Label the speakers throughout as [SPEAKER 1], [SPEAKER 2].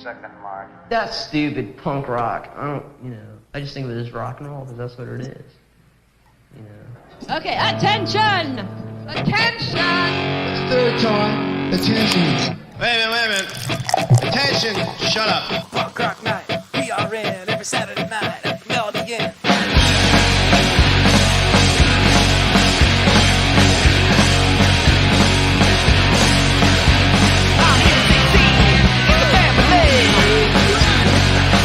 [SPEAKER 1] Second mark.
[SPEAKER 2] That's stupid punk rock. I don't, I just think of it as rock and roll because that's what it is.
[SPEAKER 3] Okay, attention! Attention!
[SPEAKER 4] It's third time. Attention.
[SPEAKER 5] Wait a minute. Attention. Shut up.
[SPEAKER 6] Punk rock night, PRN, every Saturday night at the Melody Inn. I'm here to see in the family.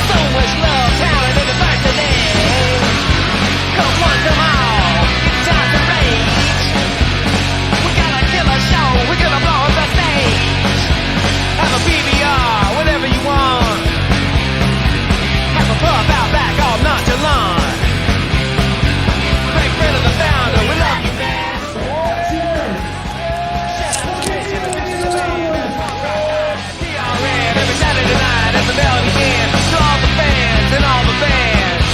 [SPEAKER 6] So much love, talent, and diversity. Come one, come all, it's time to rage. We got a killer show, we're gonna blow up the stage. Have a PBR, whatever you want. Have a pub out back, all nonchalant. Great friend of the founder, we love you, man. Shout out to Rich and the Fish and the Band. PRN every Saturday night at the Melody Inn. To all the fans and all the bands.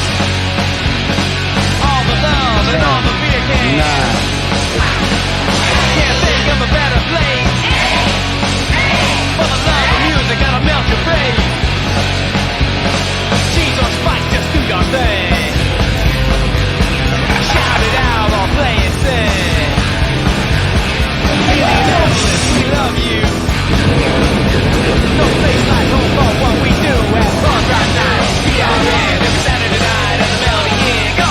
[SPEAKER 6] All the love and all the beer cans. Can't think of a better place. For the love of music, gotta melt your face. Cheese or spice, just do your thing. Shout it out or play it sing. Indianapolis, we love you. No place like home for what we do at Punk Rock Night. PRN every Saturday night at the Melody Inn. Go!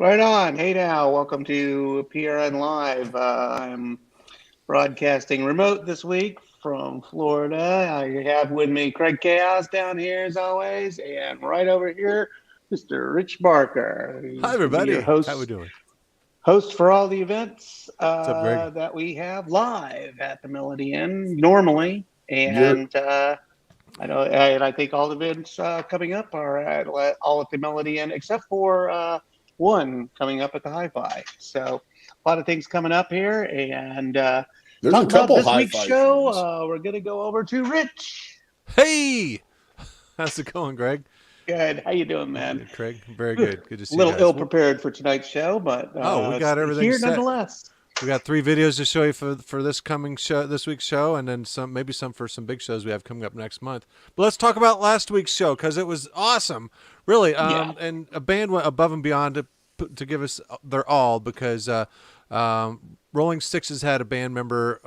[SPEAKER 7] Right on. Hey now, welcome to PRN Live. I'm broadcasting remote this week from Florida. I have with me Craig Chaos down here as always, and right over here, Mr. Rich Barker.
[SPEAKER 8] Hi, everybody.
[SPEAKER 7] Host,
[SPEAKER 8] how we doing?
[SPEAKER 7] Host for all the events
[SPEAKER 8] up, Greg?
[SPEAKER 7] that we have live at the Melody Inn normally, and I think all the events coming up are all at the Melody Inn except for one coming up at the Hi-Fi. So a lot of things coming up here, and
[SPEAKER 9] there's a couple
[SPEAKER 7] this
[SPEAKER 9] Hi-Fi
[SPEAKER 7] week's show. We're going to go over to Rich.
[SPEAKER 8] Hey, how's it going, Greg?
[SPEAKER 7] Good. How you doing, man?
[SPEAKER 8] Good, Craig. Very good. Good to see
[SPEAKER 7] you. A little
[SPEAKER 8] you guys.
[SPEAKER 7] ill prepared for tonight's show, but
[SPEAKER 8] we got everything
[SPEAKER 7] here
[SPEAKER 8] set.
[SPEAKER 7] nonetheless.
[SPEAKER 8] We got 3 videos to show you for this coming show, this week's show, and then maybe some for some big shows we have coming up next month. But let's talk about last week's show because it was awesome, really. And a band went above and beyond to give us their all because Rolling Sixes had a band member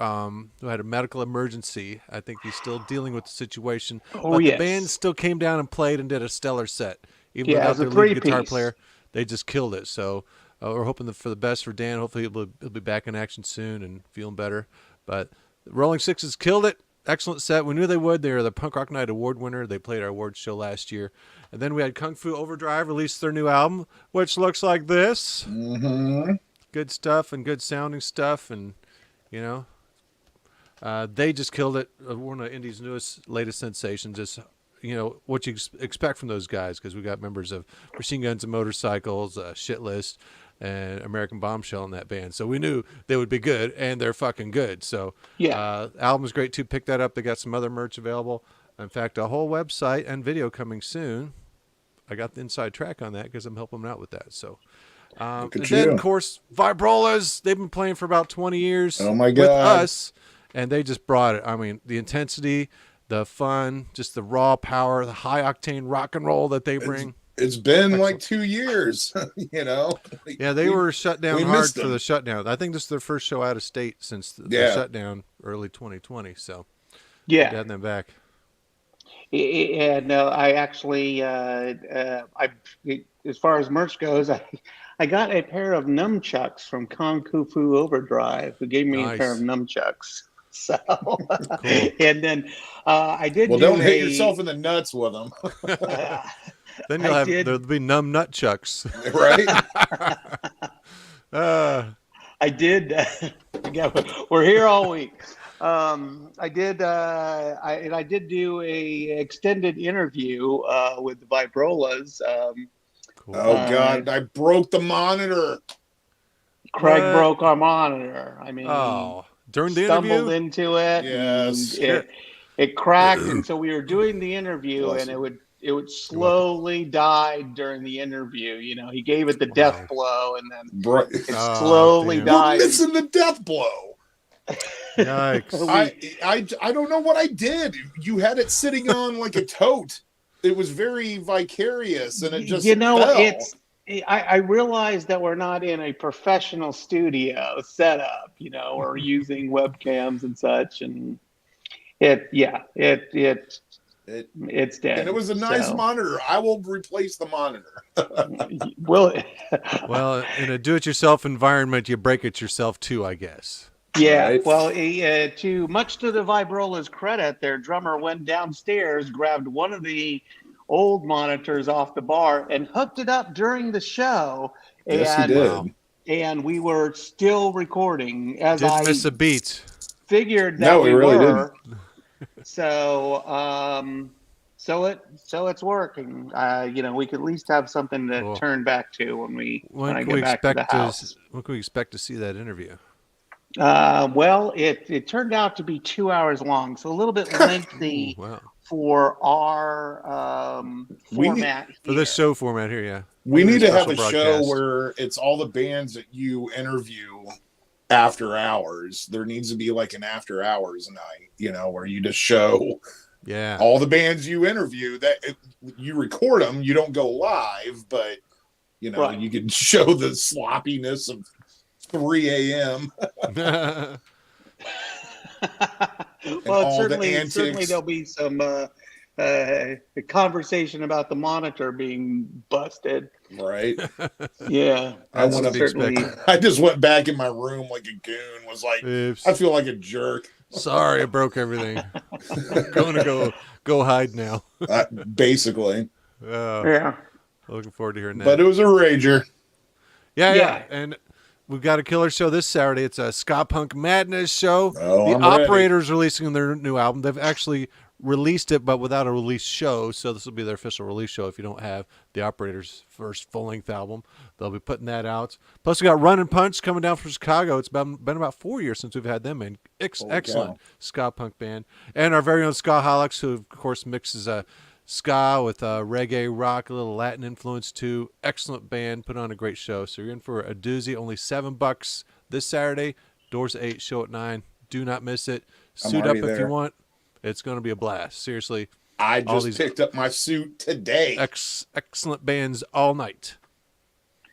[SPEAKER 8] who had a medical emergency. I think he's still dealing with the situation. But the band still came down and played and did a stellar set. Even without their lead guitar player, they just killed it. So we're hoping for the best for Dan. Hopefully he'll be back in action soon and feeling better. But the Rolling Sixes killed it. Excellent set. We knew they would. They were the Punk Rock Night Award winner. They played our awards show last year. And then we had Kung Fu Overdrive release their new album, which looks like this.
[SPEAKER 9] Mm-hmm.
[SPEAKER 8] Good stuff and good sounding stuff. And, they just killed it. One of Indie's latest sensations. Just, what you expect from those guys because we got members of Machine Guns and Motorcycles, Shit List, and American Bombshell in that band. So we knew they would be good, and they're fucking good. So album's great, too. Pick that up. They got some other merch available. In fact, a whole website and video coming soon. I got the inside track on that because I'm helping them out with that. So, and then, of course, Vibrolas. They've been playing for about 20 years with us, and they just brought it. I mean, the intensity, the fun, just the raw power, the high-octane rock and roll that they bring.
[SPEAKER 9] It's been like 2 years,
[SPEAKER 8] Yeah, they were shut down hard for the shutdown. I think this is their first show out of state since the shutdown early 2020. So, getting them back.
[SPEAKER 7] And I actually, as far as merch goes, I got a pair of nunchucks from Kung Fu Overdrive, who gave me a pair of nunchucks. So, and then I did.
[SPEAKER 9] Well, don't hit yourself in the nuts with them.
[SPEAKER 8] Then there'll be numb nut chucks,
[SPEAKER 9] right?
[SPEAKER 7] I did. We're here all week. I did do a extended interview with the Vibrolas.
[SPEAKER 9] Cool. Oh God! I broke the monitor.
[SPEAKER 7] Craig
[SPEAKER 8] What?
[SPEAKER 7] broke our monitor. I mean,
[SPEAKER 8] Oh, during
[SPEAKER 7] he
[SPEAKER 8] the
[SPEAKER 7] stumbled
[SPEAKER 8] interview?
[SPEAKER 7] into it.
[SPEAKER 9] Yes.
[SPEAKER 7] and it cracked, and so we were doing the interview, and it would slowly die during the interview. You know, he gave it the death blow, and then
[SPEAKER 9] Bro-
[SPEAKER 7] it
[SPEAKER 8] Oh,
[SPEAKER 7] slowly
[SPEAKER 8] damn.
[SPEAKER 9] We're
[SPEAKER 7] died.
[SPEAKER 9] missing the death blow.
[SPEAKER 8] Yikes.
[SPEAKER 9] I don't know what I did. You had it sitting on like a tote. It was very vicarious, and it just fell.
[SPEAKER 7] I realize that we're not in a professional studio setup, you know, or using webcams and such, and it's dead.
[SPEAKER 9] And it was a nice
[SPEAKER 7] So,
[SPEAKER 9] monitor. I will replace the monitor.
[SPEAKER 7] well,
[SPEAKER 8] Well, in a do-it-yourself environment, you break it yourself too, I guess.
[SPEAKER 7] yeah.
[SPEAKER 9] Right.
[SPEAKER 7] Well, much to the Vibrola's credit, their drummer went downstairs, grabbed one of the old monitors off the bar, and hooked it up during the show.
[SPEAKER 9] Yes, he
[SPEAKER 7] and,
[SPEAKER 9] did.
[SPEAKER 7] And we were still recording as
[SPEAKER 8] Didn't
[SPEAKER 7] I
[SPEAKER 8] miss a beat.
[SPEAKER 7] figured that
[SPEAKER 9] No, we really
[SPEAKER 7] were. So, so it's working. You know, we could at least have something to
[SPEAKER 8] Cool.
[SPEAKER 7] turn back to when I
[SPEAKER 8] When
[SPEAKER 7] get back to the house.
[SPEAKER 8] when can we expect to see that interview?
[SPEAKER 7] Well, it turned out to be 2 hours long, so a little bit lengthy
[SPEAKER 8] Wow.
[SPEAKER 7] for our format.
[SPEAKER 8] For this show format here, yeah.
[SPEAKER 9] We need to have a
[SPEAKER 8] Special
[SPEAKER 9] show
[SPEAKER 8] broadcast.
[SPEAKER 9] where it's all the bands that you interview after hours. There needs to be like an after hours night, you know, where you just show
[SPEAKER 8] Yeah.
[SPEAKER 9] all the bands you interview. You record them, you don't go live, but you know,
[SPEAKER 7] Right.
[SPEAKER 9] you can show the sloppiness of 3 a.m.
[SPEAKER 7] Well,
[SPEAKER 9] all the
[SPEAKER 7] certainly
[SPEAKER 9] antics.
[SPEAKER 7] there'll be some conversation about the monitor being busted.
[SPEAKER 9] Right?
[SPEAKER 7] Yeah,
[SPEAKER 9] I
[SPEAKER 8] That's
[SPEAKER 9] went
[SPEAKER 8] to
[SPEAKER 9] up.
[SPEAKER 8] be
[SPEAKER 7] certainly.
[SPEAKER 8] expected.
[SPEAKER 9] I just went back in my room like a goon. Was like,
[SPEAKER 8] Oops.
[SPEAKER 9] I feel like a jerk.
[SPEAKER 8] Sorry, I broke everything. Going to go hide now.
[SPEAKER 9] Basically,
[SPEAKER 7] Yeah.
[SPEAKER 8] Looking forward to hearing that.
[SPEAKER 9] but it was a rager.
[SPEAKER 8] Yeah. And we've got a killer show this Saturday. It's a Ska Punk Madness show.
[SPEAKER 9] Oh,
[SPEAKER 8] the
[SPEAKER 9] I'm ready.
[SPEAKER 8] Operators releasing their new album. They've actually released it, but without a release show. So this will be their official release show. If you don't have the Operators' first full-length album, they'll be putting that out. Plus, we got Run and Punch coming down from Chicago. It's been about 4 years since we've had them in. Excellent ska punk band, and our very own Skaholics, who of course mixes ska with reggae, rock, a little Latin influence too. Excellent band, put on a great show. So you're in for a doozy. Only $7 this Saturday. Doors at 8, show at 9. Do not miss it.
[SPEAKER 9] I'm
[SPEAKER 8] Suit up
[SPEAKER 9] already
[SPEAKER 8] if
[SPEAKER 9] there.
[SPEAKER 8] you want. It's going to be a blast. Seriously,
[SPEAKER 9] I
[SPEAKER 8] all
[SPEAKER 9] just
[SPEAKER 8] these
[SPEAKER 9] picked up my suit today.
[SPEAKER 8] excellent bands all night.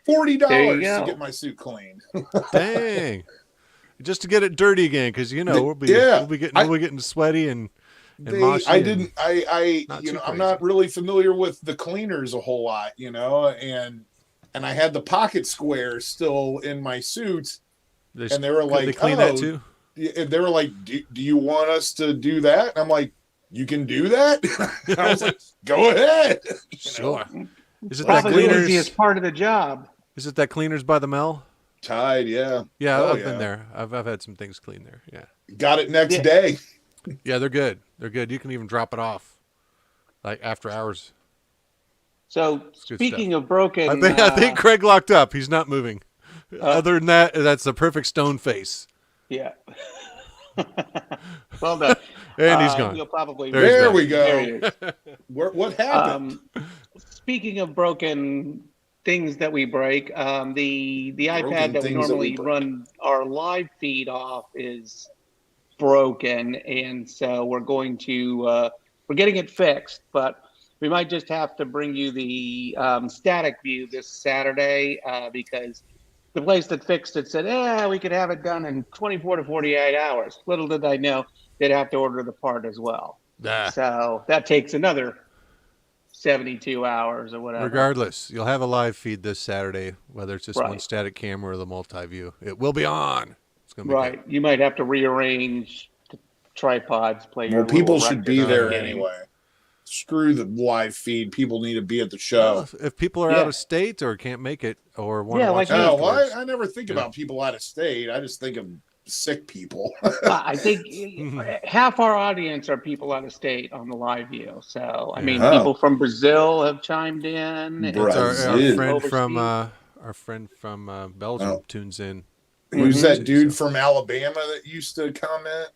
[SPEAKER 9] $40
[SPEAKER 7] There you
[SPEAKER 9] to
[SPEAKER 7] go.
[SPEAKER 9] get my suit cleaned.
[SPEAKER 8] Dang. Just to get it dirty again, because we'll be getting sweaty and moshy.
[SPEAKER 9] I
[SPEAKER 8] and-
[SPEAKER 9] didn't.
[SPEAKER 8] not
[SPEAKER 9] You
[SPEAKER 8] too
[SPEAKER 9] know, I'm
[SPEAKER 8] crazy.
[SPEAKER 9] not really familiar with the cleaners a whole lot. You know, and I had the pocket squares still in my suit, and they were
[SPEAKER 8] could
[SPEAKER 9] like,
[SPEAKER 8] they clean
[SPEAKER 9] "Oh,
[SPEAKER 8] that too?
[SPEAKER 9] yeah," they were like, do you want us to do that? And I'm like, you can do that? I was like, go ahead. You know?
[SPEAKER 8] Sure. Is it that
[SPEAKER 7] Probably the
[SPEAKER 8] cleaners?
[SPEAKER 7] easiest part of the job.
[SPEAKER 8] Is it that cleaners by the Mel?
[SPEAKER 9] Tide, yeah.
[SPEAKER 8] Yeah,
[SPEAKER 9] Oh,
[SPEAKER 8] I've been there. I've had some things cleaned there. Yeah,
[SPEAKER 9] Got it next
[SPEAKER 7] Yeah.
[SPEAKER 9] day.
[SPEAKER 8] yeah, they're good. They're good. You can even drop it off, like after hours.
[SPEAKER 7] So
[SPEAKER 8] good
[SPEAKER 7] speaking of broken,
[SPEAKER 8] I think Craig locked up. He's not moving. Other than that, that's the perfect stone face.
[SPEAKER 7] yeah. Well done.
[SPEAKER 8] And he's gone.
[SPEAKER 7] You'll probably
[SPEAKER 8] There he's
[SPEAKER 9] There
[SPEAKER 8] back.
[SPEAKER 9] we
[SPEAKER 7] There he
[SPEAKER 9] go.
[SPEAKER 7] is.
[SPEAKER 9] What happened?
[SPEAKER 7] Speaking of broken things that we break, the iPad
[SPEAKER 9] Broken
[SPEAKER 7] that we
[SPEAKER 9] things that we
[SPEAKER 7] normally
[SPEAKER 9] break.
[SPEAKER 7] run our live feed off is broken, and so we're going to we're getting it fixed, but we might just have to bring you the static view this Saturday because the place that fixed it said, we could have it done in 24 to 48 hours. Little did I know they'd have to order the part as well.
[SPEAKER 8] Ah,
[SPEAKER 7] So that takes another 72 hours or whatever.
[SPEAKER 8] regardless, you'll have a live feed this Saturday, whether it's just one
[SPEAKER 7] Right.
[SPEAKER 8] static camera or the multi-view. It will be on. It's gonna be
[SPEAKER 7] Right. You might have to rearrange the tripods, play your
[SPEAKER 9] Well, people
[SPEAKER 7] little
[SPEAKER 9] should be
[SPEAKER 7] record
[SPEAKER 9] there
[SPEAKER 7] game.
[SPEAKER 9] anyway. Screw the live feed. People need to be at the
[SPEAKER 8] good.
[SPEAKER 9] show.
[SPEAKER 8] Well, if people are
[SPEAKER 7] Yeah.
[SPEAKER 8] out of state or can't make it or want
[SPEAKER 7] Yeah,
[SPEAKER 8] to watch
[SPEAKER 7] like
[SPEAKER 8] it
[SPEAKER 7] me.
[SPEAKER 9] Oh, well,
[SPEAKER 8] afterwards.
[SPEAKER 9] I never think
[SPEAKER 8] Yeah.
[SPEAKER 9] about people out of state. I just think of sick people.
[SPEAKER 7] I think half our audience are people out of state on the live view. So, I mean,
[SPEAKER 9] Yeah.
[SPEAKER 7] people from Brazil have chimed in.
[SPEAKER 9] Bro.
[SPEAKER 8] It's our
[SPEAKER 9] Brazil.
[SPEAKER 8] friend
[SPEAKER 7] Overseas.
[SPEAKER 8] from Belgium
[SPEAKER 9] Oh.
[SPEAKER 8] tunes in
[SPEAKER 9] Who's that dude from Alabama that used to comment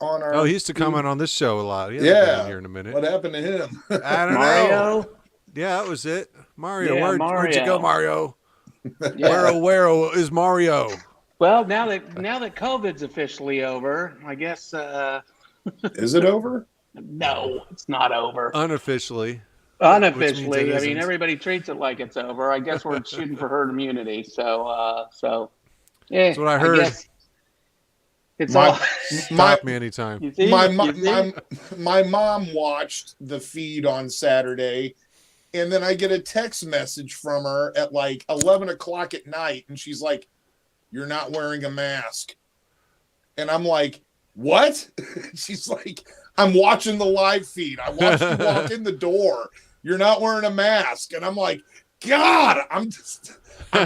[SPEAKER 9] on our?
[SPEAKER 8] Oh, he used to comment on this show a lot.
[SPEAKER 9] Yeah.
[SPEAKER 8] Here in a minute.
[SPEAKER 9] What happened to him?
[SPEAKER 8] I don't know. Yeah, that was it. Mario.
[SPEAKER 7] Yeah,
[SPEAKER 8] Where'd you go, Mario?
[SPEAKER 7] Yeah.
[SPEAKER 8] Where is Mario?
[SPEAKER 7] Well, now that COVID's officially over, I guess.
[SPEAKER 9] Is it over?
[SPEAKER 7] No, it's not over.
[SPEAKER 8] Unofficially.
[SPEAKER 7] Unofficially, I mean, everybody treats it like it's over. I guess we're shooting for herd immunity. So yeah.
[SPEAKER 8] That's what I heard.
[SPEAKER 7] It's
[SPEAKER 8] Stop me anytime.
[SPEAKER 9] My mom watched the feed on Saturday, and then I get a text message from her at like 11 o'clock at night, and she's like, "You're not wearing a mask," and I'm like, "What?" She's like, "I'm watching the live feed. I watched you walk in the door. You're not wearing a mask," and I'm like, "God, I'm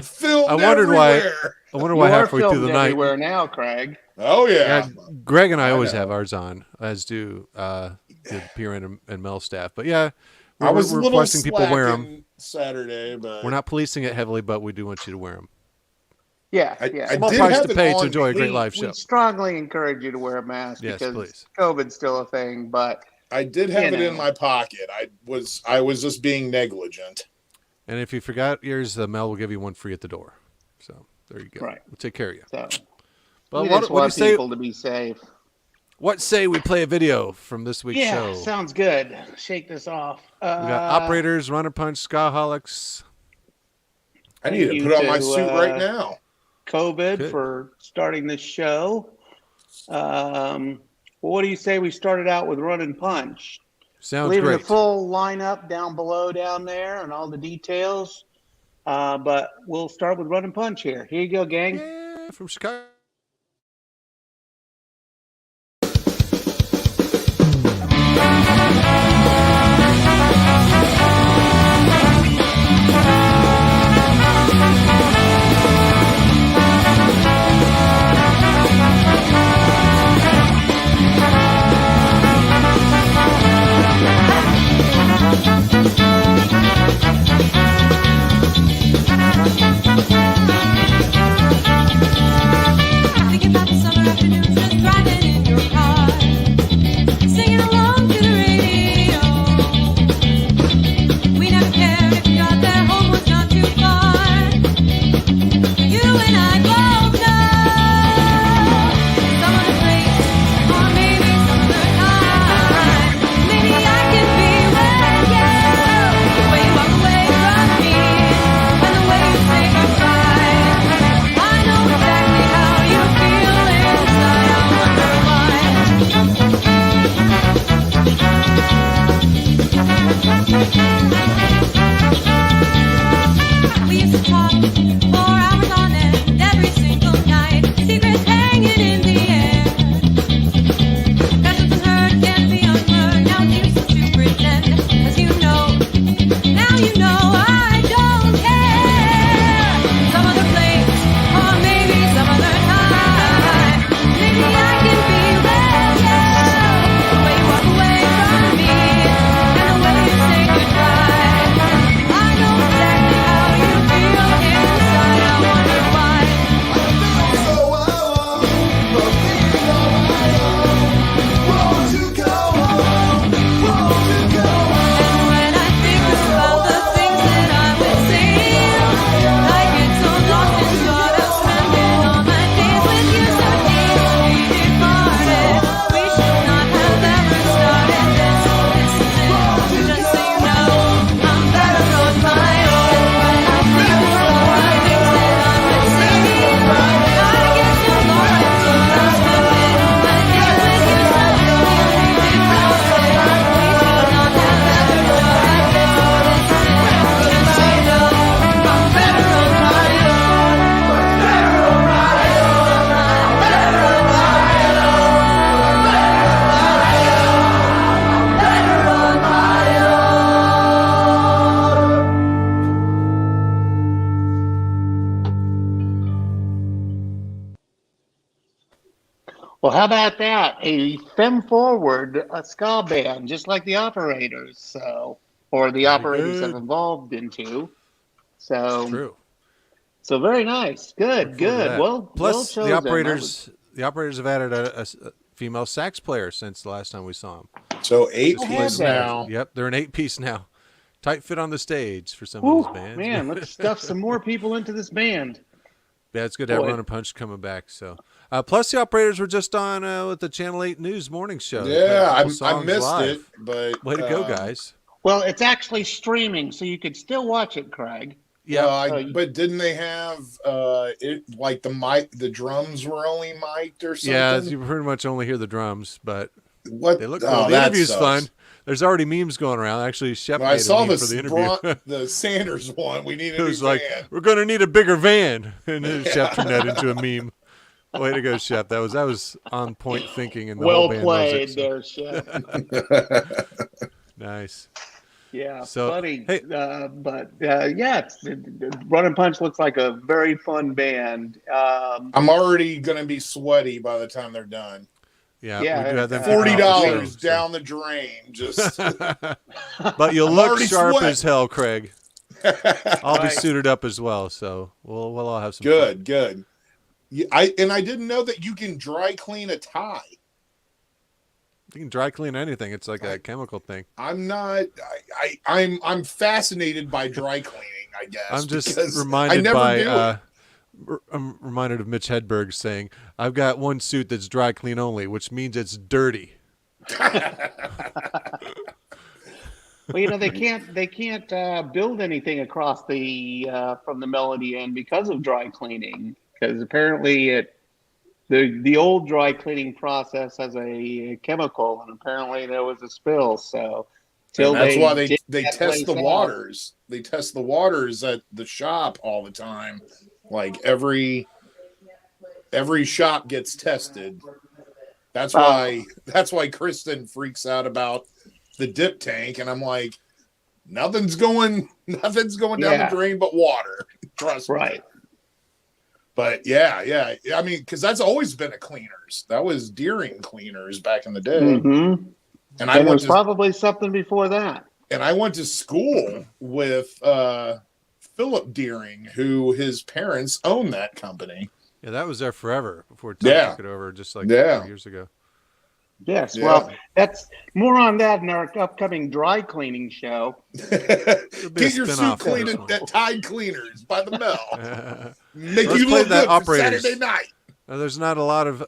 [SPEAKER 9] filmed everywhere."
[SPEAKER 8] I wonder why halfway through the night.
[SPEAKER 7] Everywhere now, Craig.
[SPEAKER 9] Oh yeah.
[SPEAKER 8] Greg and I always have ours on, as do the PRN and Mel staff. But yeah,
[SPEAKER 9] I was
[SPEAKER 8] we're requesting people wear them
[SPEAKER 9] Saturday, but
[SPEAKER 8] we're not policing it heavily, but we do want you to wear them.
[SPEAKER 7] Yeah,
[SPEAKER 8] Small price to pay to enjoy a great live show.
[SPEAKER 7] We strongly encourage you to wear a mask because
[SPEAKER 8] please.
[SPEAKER 7] COVID's still a thing. But
[SPEAKER 9] I did have it in my pocket. I was just being negligent.
[SPEAKER 8] And if you forgot yours, Mel will give you one free at the door. So there you go.
[SPEAKER 7] Right.
[SPEAKER 8] We'll take care of you.
[SPEAKER 7] So,
[SPEAKER 8] but
[SPEAKER 7] we
[SPEAKER 8] what
[SPEAKER 7] just
[SPEAKER 8] do you
[SPEAKER 7] want
[SPEAKER 8] say?
[SPEAKER 7] people to be safe.
[SPEAKER 8] What say we play a video from this week's show?
[SPEAKER 7] Yeah, sounds good. Shake this off.
[SPEAKER 8] We got Operators, Runner Punch, Skaholics.
[SPEAKER 9] I need to put on my suit right now.
[SPEAKER 7] COVID for starting this show. Well, what do you say we started out with Run and Punch?
[SPEAKER 8] Sounds
[SPEAKER 7] Leaving
[SPEAKER 8] great.
[SPEAKER 7] the full lineup down below down there and all the details. But we'll start with Run and Punch here. Here you go, gang.
[SPEAKER 8] Yeah, from Chicago.
[SPEAKER 7] Well, how about that? A femme forward ska band, just like the Operators, or the Operators have evolved into. So,
[SPEAKER 8] True.
[SPEAKER 7] So very nice. Good, good. Well,
[SPEAKER 8] plus
[SPEAKER 7] well chosen.
[SPEAKER 8] the operators have added a female sax player since the last time we saw them.
[SPEAKER 9] So 8
[SPEAKER 7] Oh,
[SPEAKER 9] piece
[SPEAKER 7] have
[SPEAKER 9] now.
[SPEAKER 8] Yep, they're an 8-piece now. Tight fit on the stage for some
[SPEAKER 7] Woo,
[SPEAKER 8] of these bands.
[SPEAKER 7] man, let's stuff some more people into this band.
[SPEAKER 8] Yeah, it's good to have
[SPEAKER 7] Boy.
[SPEAKER 8] Run and Punch coming back. So, plus the operators were just on with the Channel 8 News morning show. They played a
[SPEAKER 9] Yeah,
[SPEAKER 8] couple
[SPEAKER 9] I
[SPEAKER 8] songs
[SPEAKER 9] missed
[SPEAKER 8] live.
[SPEAKER 9] it, but
[SPEAKER 8] Way to go, guys!
[SPEAKER 7] Well, it's actually streaming, so you could still watch it, Craig.
[SPEAKER 8] Yeah,
[SPEAKER 9] but didn't they have it like the drums were only mic'd or something?
[SPEAKER 8] yeah, you pretty much only hear the drums, but
[SPEAKER 9] What
[SPEAKER 8] they look cool.
[SPEAKER 9] oh,
[SPEAKER 8] The
[SPEAKER 9] that
[SPEAKER 8] interview's
[SPEAKER 9] sucks.
[SPEAKER 8] fun. There's already memes going around. Actually, Shep
[SPEAKER 9] Well,
[SPEAKER 8] made
[SPEAKER 9] I saw
[SPEAKER 8] a meme for the interview.
[SPEAKER 9] the Sanders one. We need a
[SPEAKER 8] It
[SPEAKER 9] new
[SPEAKER 8] was like,
[SPEAKER 9] van.
[SPEAKER 8] we're going to need a bigger van. And then Shep turned that into a meme. Way to go, Shep. That was on point thinking. And the
[SPEAKER 7] Well
[SPEAKER 8] whole band loves
[SPEAKER 7] played
[SPEAKER 8] it,
[SPEAKER 7] there, Chef.
[SPEAKER 8] Nice.
[SPEAKER 7] Yeah,
[SPEAKER 8] So,
[SPEAKER 7] funny.
[SPEAKER 8] hey-
[SPEAKER 7] But yeah, Run and Punch looks like a very fun band.
[SPEAKER 9] I'm already gonna be sweaty by the time they're done.
[SPEAKER 8] Yeah,
[SPEAKER 7] Yeah,
[SPEAKER 8] we do have them
[SPEAKER 9] $40
[SPEAKER 8] so-
[SPEAKER 9] down the drain. Just
[SPEAKER 8] But you'll
[SPEAKER 9] I'm
[SPEAKER 8] look
[SPEAKER 9] already
[SPEAKER 8] sharp
[SPEAKER 9] sweating.
[SPEAKER 8] as hell, Craig. I'll be
[SPEAKER 7] Right.
[SPEAKER 8] suited up as well, so we'll all have some
[SPEAKER 9] good, good. Yeah, I didn't know that you can dry clean a tie.
[SPEAKER 8] You can dry clean anything. It's like a chemical thing.
[SPEAKER 9] I'm not. I'm fascinated by dry cleaning. I guess
[SPEAKER 8] I'm just
[SPEAKER 9] because I
[SPEAKER 8] reminded
[SPEAKER 9] never
[SPEAKER 8] by
[SPEAKER 9] knew it.
[SPEAKER 8] I'm reminded of Mitch Hedberg saying, "I've got one suit that's dry clean only, which means it's dirty."
[SPEAKER 7] Well, they can't build anything across the from the Melody end because of dry cleaning. Because apparently the old dry cleaning process has a chemical, and apparently there was a spill. So
[SPEAKER 9] And that's why they
[SPEAKER 7] dig that
[SPEAKER 9] test
[SPEAKER 7] place
[SPEAKER 9] the
[SPEAKER 7] out.
[SPEAKER 9] waters. They test the waters at the shop all the time. Like every shop gets tested. That's why Kristen freaks out about the dip tank, and I'm like, nothing's going down the drain but water. Trust me.
[SPEAKER 7] Right.
[SPEAKER 9] But yeah. I mean, because that's always been a cleaners. That was Deering Cleaners back in the day.
[SPEAKER 7] Mm-hmm.
[SPEAKER 9] And
[SPEAKER 7] And there's probably something before that.
[SPEAKER 9] And I went to school with Philip Deering, who his parents own that company.
[SPEAKER 8] Yeah, that was there forever before Tom
[SPEAKER 9] Yeah.
[SPEAKER 8] took it over, just like
[SPEAKER 9] Yeah.
[SPEAKER 8] 4 years ago.
[SPEAKER 7] Yes.
[SPEAKER 9] Yeah.
[SPEAKER 7] Well, that's more on that in our upcoming dry cleaning show.
[SPEAKER 9] Get your
[SPEAKER 8] spin-off
[SPEAKER 9] suit cleaned
[SPEAKER 8] of this
[SPEAKER 9] at Tide Cleaners by the Mel. Make
[SPEAKER 8] Let's
[SPEAKER 9] you
[SPEAKER 8] play
[SPEAKER 9] look
[SPEAKER 8] that
[SPEAKER 9] good for
[SPEAKER 8] operators.
[SPEAKER 9] Saturday night.
[SPEAKER 8] Now, there's not a lot of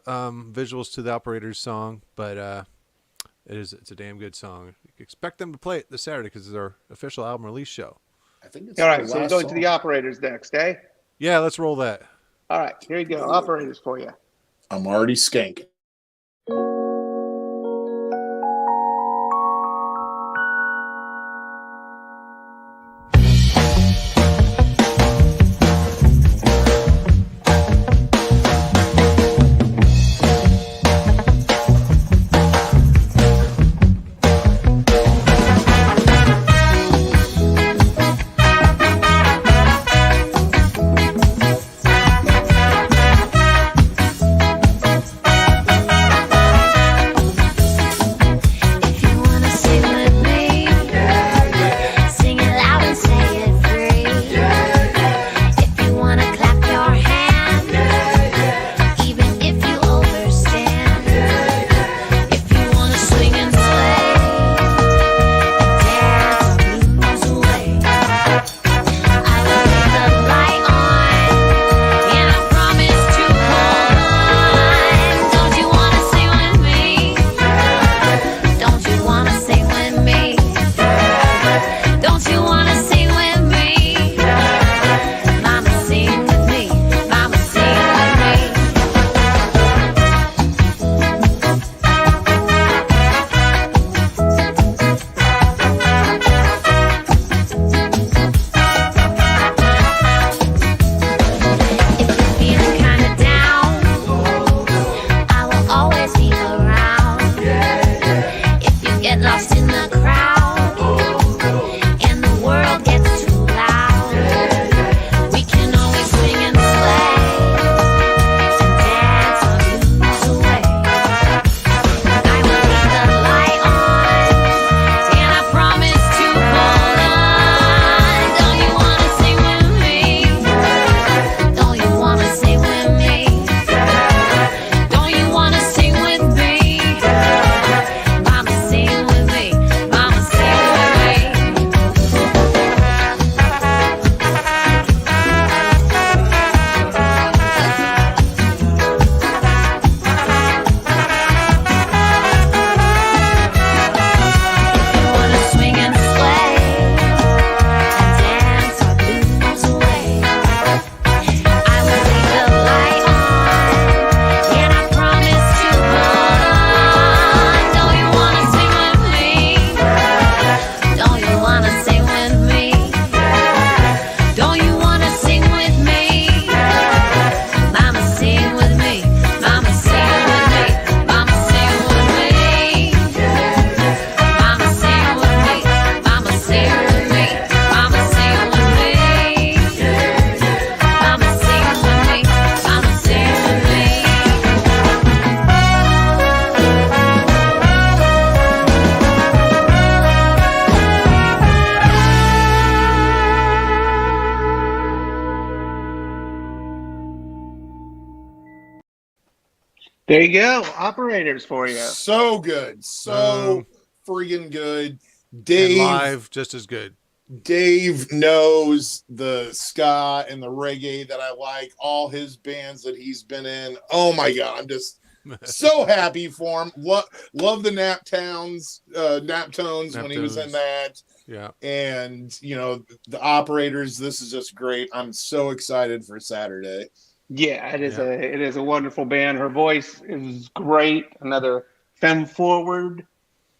[SPEAKER 8] visuals to the Operators song, but it's a damn good song. You can expect them to play it this Saturday because it's their official album release show.
[SPEAKER 9] I think it's
[SPEAKER 7] All right.
[SPEAKER 9] the
[SPEAKER 7] So we're
[SPEAKER 9] last
[SPEAKER 7] going to the
[SPEAKER 9] song.
[SPEAKER 7] operators next, eh?
[SPEAKER 8] Yeah, let's roll that.
[SPEAKER 7] All right. Here you go. Operators for you.
[SPEAKER 9] I'm already skanking.
[SPEAKER 6] Thank
[SPEAKER 7] There you go. Operators for you.
[SPEAKER 9] So good. So friggin' good.
[SPEAKER 8] And
[SPEAKER 9] Dave
[SPEAKER 8] live, just as good.
[SPEAKER 9] Dave knows the ska and the reggae that I like, all his bands that he's been in. Oh my God, I'm just so happy for him. Love the Naptones when he was in that.
[SPEAKER 8] Yeah.
[SPEAKER 9] And, you know, the Operators, this is just great. I'm so excited for Saturday.
[SPEAKER 7] Yeah, it is a wonderful band. Her voice is great. Another femme forward.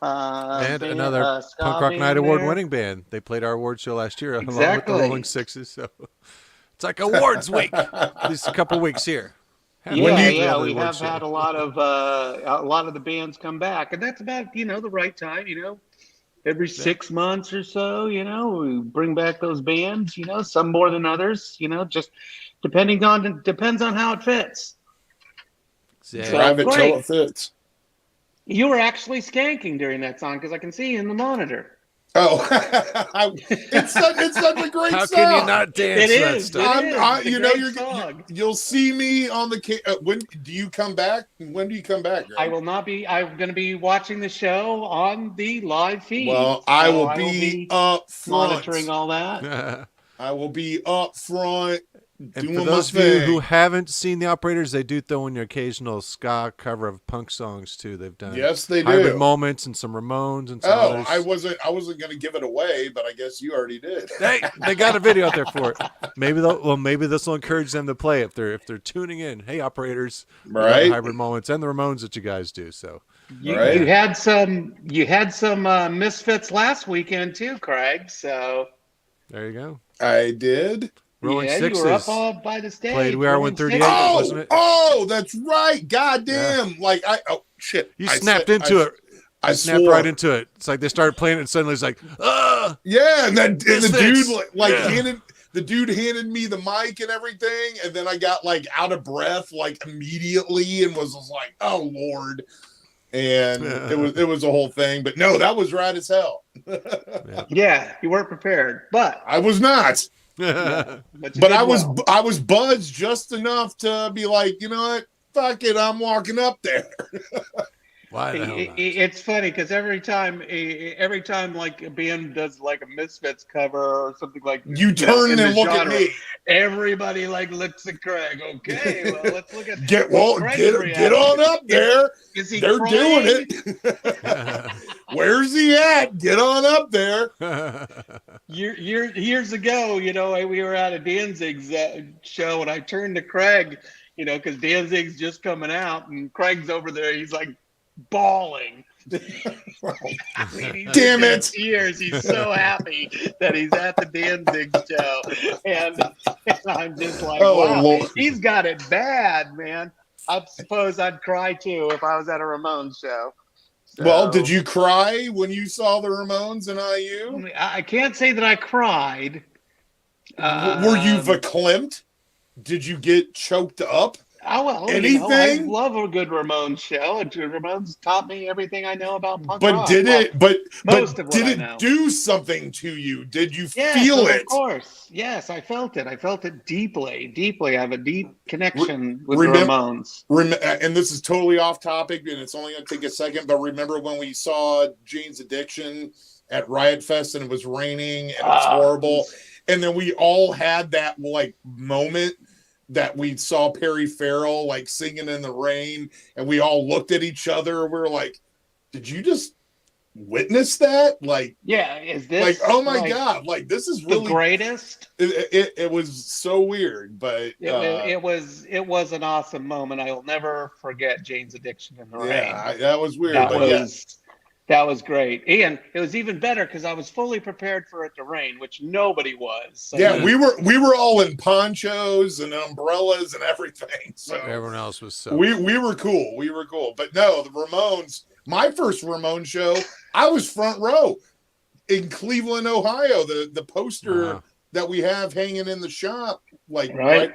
[SPEAKER 8] And
[SPEAKER 7] band,
[SPEAKER 8] another
[SPEAKER 7] ska
[SPEAKER 8] Punk Rock
[SPEAKER 7] band
[SPEAKER 8] Night Award
[SPEAKER 7] there.
[SPEAKER 8] winning band. They played our award show last year along with
[SPEAKER 7] Exactly.
[SPEAKER 8] the Rolling Sixes. So it's like awards week. At least a couple weeks here.
[SPEAKER 7] Yeah,
[SPEAKER 8] When
[SPEAKER 7] we have had a lot of the bands come back, and that's about the right time. Every 6 months or so, we bring back those bands. Some more than others. Just depends on how it fits.
[SPEAKER 8] Exactly.
[SPEAKER 7] So,
[SPEAKER 9] Drive it till
[SPEAKER 7] great.
[SPEAKER 9] it fits.
[SPEAKER 7] You were actually skanking during that song because I can see you in the monitor.
[SPEAKER 9] Oh, it's such a great
[SPEAKER 8] How
[SPEAKER 9] song.
[SPEAKER 8] can you not dance
[SPEAKER 7] It
[SPEAKER 8] to that
[SPEAKER 7] is.
[SPEAKER 8] stuff?
[SPEAKER 7] It's a great song.
[SPEAKER 9] You'll see me on the. When do you come back? When do you come back, Greg?
[SPEAKER 7] I will not be. I'm going to be watching the show on the live feed.
[SPEAKER 9] Well, I will be up front.
[SPEAKER 7] monitoring all that.
[SPEAKER 9] I will be up front.
[SPEAKER 8] And
[SPEAKER 9] doing
[SPEAKER 8] for those
[SPEAKER 9] my
[SPEAKER 8] of you
[SPEAKER 9] thing.
[SPEAKER 8] who haven't seen the Operators, they do throw in your occasional ska cover of punk songs too. They've done
[SPEAKER 9] Yes, they
[SPEAKER 8] Hybrid
[SPEAKER 9] do.
[SPEAKER 8] Moments and some Ramones and some
[SPEAKER 9] Oh,
[SPEAKER 8] others.
[SPEAKER 9] I wasn't going to give it away, but I guess you already did.
[SPEAKER 8] They got a video out there for it. Maybe this will encourage them to play if they're tuning in. Hey, Operators, we got
[SPEAKER 9] Right.
[SPEAKER 8] Hybrid Moments and the Ramones that you guys do. So
[SPEAKER 7] You
[SPEAKER 9] Right.
[SPEAKER 7] had some misfits last weekend too, Craig. So
[SPEAKER 8] there you go.
[SPEAKER 9] I did.
[SPEAKER 8] Rolling
[SPEAKER 7] yeah,
[SPEAKER 8] Sixes
[SPEAKER 7] you were up all by the stage.
[SPEAKER 8] played We Are
[SPEAKER 7] Rolling
[SPEAKER 8] 138.
[SPEAKER 7] Sixes.
[SPEAKER 9] Oh,
[SPEAKER 8] wasn't it?
[SPEAKER 9] oh, that's right. God damn. Like shit.
[SPEAKER 8] You
[SPEAKER 9] I
[SPEAKER 8] snapped
[SPEAKER 9] said-
[SPEAKER 8] into it.
[SPEAKER 9] I
[SPEAKER 8] Snapped
[SPEAKER 9] swore.
[SPEAKER 8] right into it. It's like they started playing it and suddenly it's like,
[SPEAKER 9] Yeah, and the
[SPEAKER 8] Misfits.
[SPEAKER 9] dude handed me the mic and everything, and then I got like out of breath like immediately and was just like, oh Lord. And it was a whole thing. But no, that was right as hell.
[SPEAKER 7] Yeah, you weren't prepared, but
[SPEAKER 9] I was not.
[SPEAKER 7] you
[SPEAKER 9] But
[SPEAKER 7] did
[SPEAKER 9] I was
[SPEAKER 7] well.
[SPEAKER 9] I was buzzed just enough to be like, you know what? Fuck it, I'm walking up there.
[SPEAKER 8] why the hell not?
[SPEAKER 7] It's funny because every time like a band does like a Misfits cover or something like
[SPEAKER 9] You turn
[SPEAKER 7] in
[SPEAKER 9] and
[SPEAKER 7] the
[SPEAKER 9] look at
[SPEAKER 7] genre,
[SPEAKER 9] me.
[SPEAKER 7] everybody like looks at Craig. Okay, well let's look at
[SPEAKER 9] Get
[SPEAKER 7] Craig's reaction.
[SPEAKER 9] on up there.
[SPEAKER 7] Is he
[SPEAKER 9] They're
[SPEAKER 7] crying?
[SPEAKER 9] doing it. Where's he at? Get on up there.
[SPEAKER 7] Years ago, we were at a Danzig's show, and I turned to Craig, because Danzig's just coming out, and Craig's over there. He's like bawling.
[SPEAKER 9] Damn it.
[SPEAKER 7] Tears. He's so happy that he's at the Danzig show, and I'm just like,
[SPEAKER 9] Oh,
[SPEAKER 7] wow,
[SPEAKER 9] Lord.
[SPEAKER 7] he's got it bad, man. I suppose I'd cry too if I was at a Ramones show.
[SPEAKER 9] Well,
[SPEAKER 7] So-
[SPEAKER 9] did you cry when you saw the Ramones and IU?
[SPEAKER 7] I can't say that I cried.
[SPEAKER 9] Were you verklempt? Did you get choked up?
[SPEAKER 7] Oh, well, I
[SPEAKER 9] Anything?
[SPEAKER 7] love a good Ramones show. And Ramones taught me everything I know about punk
[SPEAKER 9] But
[SPEAKER 7] rock.
[SPEAKER 9] did
[SPEAKER 7] Well,
[SPEAKER 9] it? But
[SPEAKER 7] most of what
[SPEAKER 9] did
[SPEAKER 7] I
[SPEAKER 9] it
[SPEAKER 7] know.
[SPEAKER 9] do something to you? Did you
[SPEAKER 7] Yes,
[SPEAKER 9] feel
[SPEAKER 7] of
[SPEAKER 9] it?
[SPEAKER 7] course. Yes, I felt it. I felt it deeply, deeply. I have a deep connection with
[SPEAKER 9] remem-
[SPEAKER 7] the Ramones.
[SPEAKER 9] And this is totally off topic, and it's only going to take a second. But remember when we saw Jane's Addiction at Riot Fest, and it was raining and it was horrible, and then we all had that like moment that we saw Perry Farrell like singing in the rain, and we all looked at each other. We were like, "Did you just witness that?" Like,
[SPEAKER 7] Yeah, is this
[SPEAKER 9] like, oh my god, like this is
[SPEAKER 7] the
[SPEAKER 9] really
[SPEAKER 7] greatest?
[SPEAKER 9] It was so weird, but
[SPEAKER 7] It was an awesome moment. I will never forget Jane's Addiction in the rain.
[SPEAKER 9] yeah, that was weird.
[SPEAKER 7] That
[SPEAKER 9] but
[SPEAKER 7] was that was great, and it was even better because I was fully prepared for it to rain, which nobody was. So
[SPEAKER 9] yeah, we were all in ponchos and umbrellas and everything. So
[SPEAKER 8] Everyone else was so.
[SPEAKER 9] we were cool. We were cool. But no, the Ramones. My first Ramone show, I was front row in Cleveland, Ohio. The poster
[SPEAKER 8] Wow.
[SPEAKER 9] that we have hanging in the shop, like
[SPEAKER 7] Right.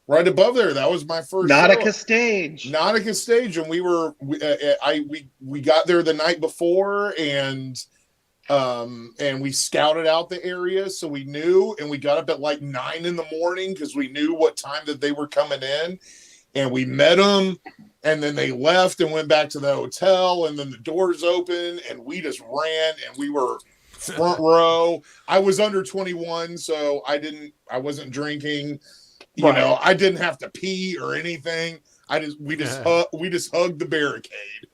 [SPEAKER 9] right above there. That was my first show.
[SPEAKER 7] Nautica stage.
[SPEAKER 9] Nautica stage, and we got there the night before, and we scouted out the area, so we knew, and we got up at like 9 a.m. because we knew what time that they were coming in, and we met them, And then they left and went back to the hotel, and then the doors opened, and we just ran, and we were front row. I was under 21, so I wasn't drinking. You know, I didn't have to pee or anything. We just hugged the barricade.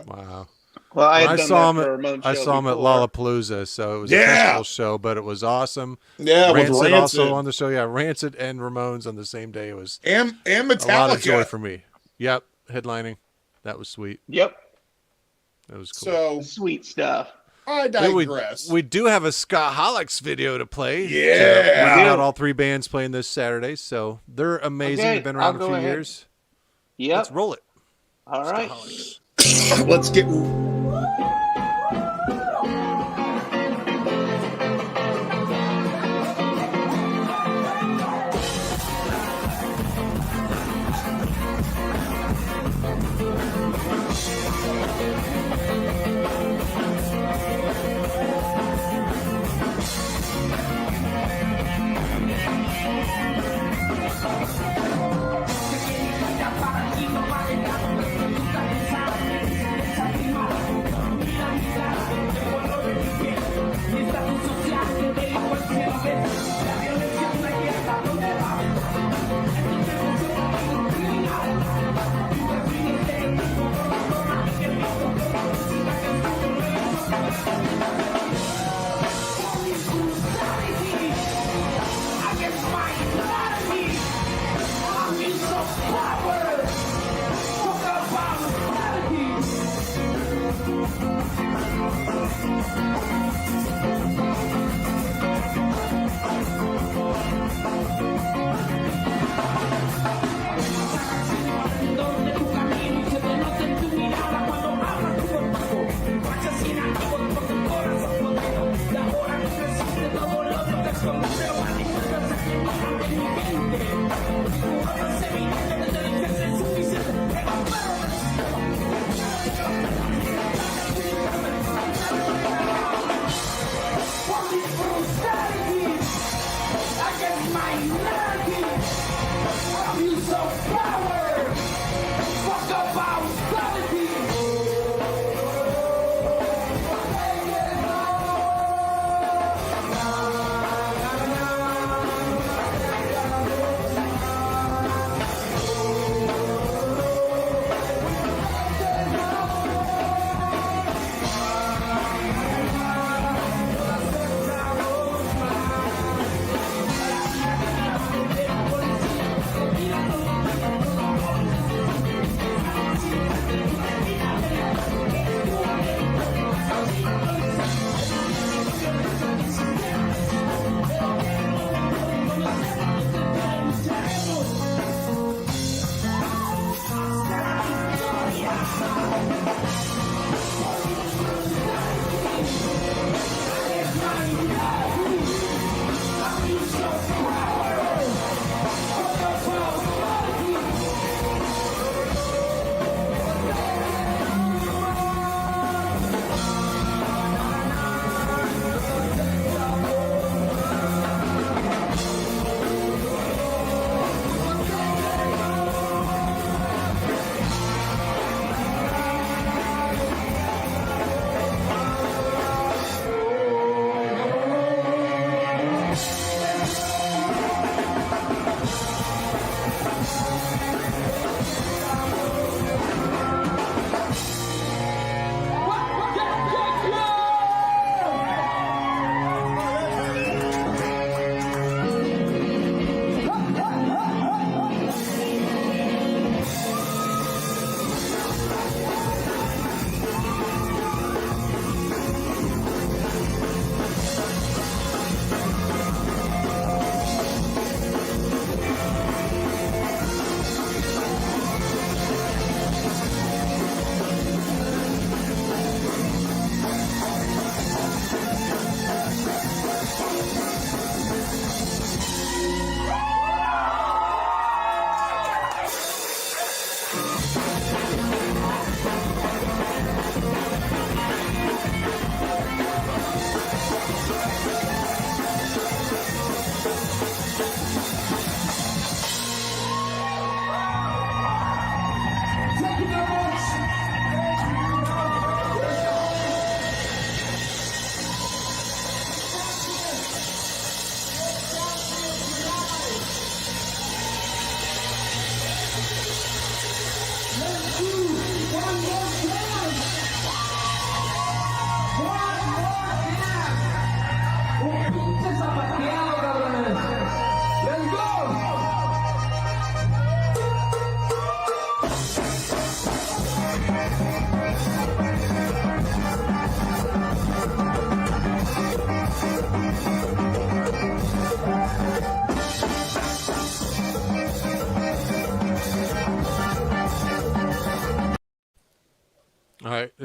[SPEAKER 8] Wow.
[SPEAKER 7] Well,
[SPEAKER 8] I saw him at Lollapalooza, so it was a festival show, but it was awesome.
[SPEAKER 9] Yeah,
[SPEAKER 8] Rancid,
[SPEAKER 9] with Rancid
[SPEAKER 8] also on the show. Yeah, Rancid and Ramones on the same day. It was
[SPEAKER 9] and Metallica.
[SPEAKER 8] A lot of joy for me. Yep, headlining. That was sweet.
[SPEAKER 7] Yep.
[SPEAKER 8] That was cool.
[SPEAKER 9] So
[SPEAKER 7] sweet stuff.
[SPEAKER 9] I digress.
[SPEAKER 8] We do have a Ska-holics video to play.
[SPEAKER 9] Yeah.
[SPEAKER 8] We got all 3 bands playing this Saturday, so they're amazing.
[SPEAKER 7] Okay,
[SPEAKER 8] They've been around a few years.
[SPEAKER 7] Yep.
[SPEAKER 8] Let's roll it.
[SPEAKER 7] All right.
[SPEAKER 9] Let's get.